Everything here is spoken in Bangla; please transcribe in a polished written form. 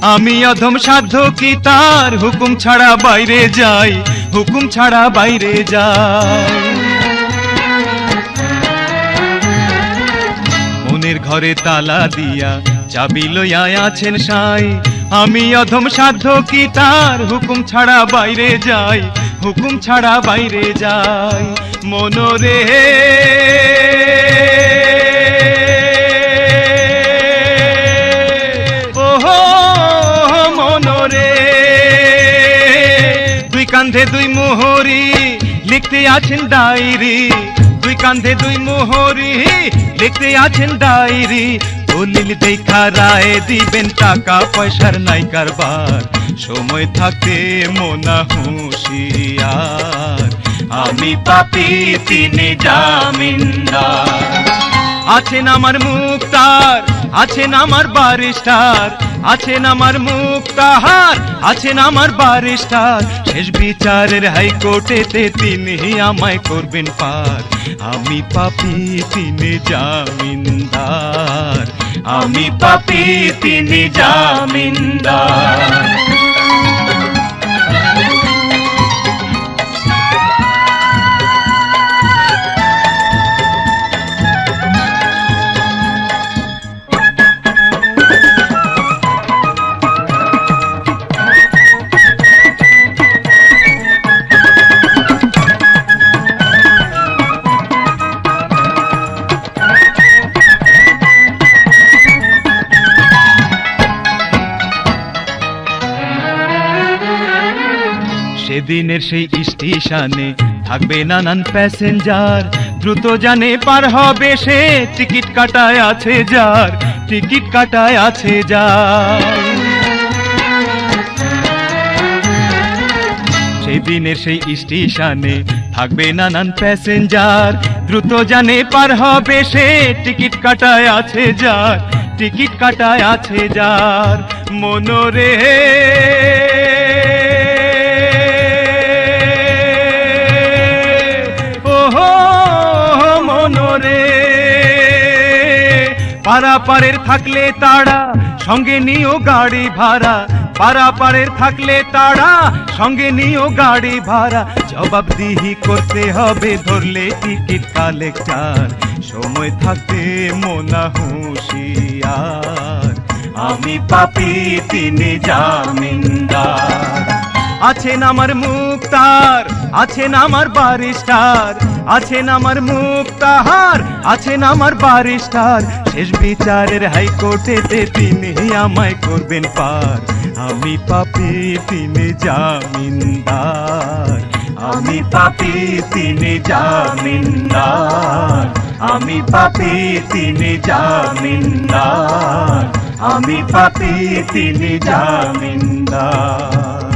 আমি অধম সাধ্য কি তার হুকুম ছাড়া বাইরে যাই, হুকুম ছাড়া বাইরে যাই। মনের ঘরে তালা দিয়া চাবি লইয়া আছেন সাই, আমি অধম সাধ্য কি তার হুকুম ছাড়া বাইরে যাই, হুকুম ছাড়া বাইরে যাই। মনোরে ওহো মনোরে, দুই কান্ধে দুই মোহরি লিখতে আছেন ডায়েরি, দুই কান্ধে দুই মোহরি লিখতে আছেন ডায়েরি। দলিল দেখা রায় দিবেন, টাকা পয়সার নাই কারবার, সময় থাকতে মোনা হুঁশিয়ার। আমি পাপী তিনি জামিনদার। আছেন আমার মুক্তার, আছেন আমার বারিস্টার, আছেন আমার মুক্তার, আছেন আমার বারিস্টার। শেষ বিচারের হাইকোর্টেতে তিনি আমায় করবেন পার। আমি পাপী তিনি জামিনদার, আমি পাপী তিনি জামিনদার। সেদিনের সেই স্টেশনে থাকবে নানান প্যাসেঞ্জার, দ্রুত জানে পার হবে সে, টিকিট কাটায় আছে যার, টিকিট কাটায় আছে যার। সেদিনের সেই স্টেশনে থাকবে নানান প্যাসেঞ্জার, দ্রুত জানে পার হবে সে, টিকিট কাটায় আছে যার, টিকিট কাটায় আছে যার। মনোরে পারাপারের থাকলে তাড়া সঙ্গে নিও গাড়ি ভাড়া, পারাপারের থাকলে তাড়া সঙ্গে নিও গাড়ি ভাড়া। জবাবদিহি করতে হবে ধরলে টিকিট কালেক্টর, সময় থাকতে মোনা হুঁশিয়ার। আমি পাপী তিনি জামিনদার। আছেন আমার মুক্তার, আছেন আমার বারিস্টার, আছেন আমার মুক্তার, আছেন আমার বারিস্টার। শেষ বিচারের হাইকোর্টেতে তিনি আমায় করবেন পার। আমি পাপী তিনি জামিনদার, আমি পাপী তিনি জামিনদার, আমি পাপী তিনি জামিনদার, আমি পাপী তিনি জামিনদার।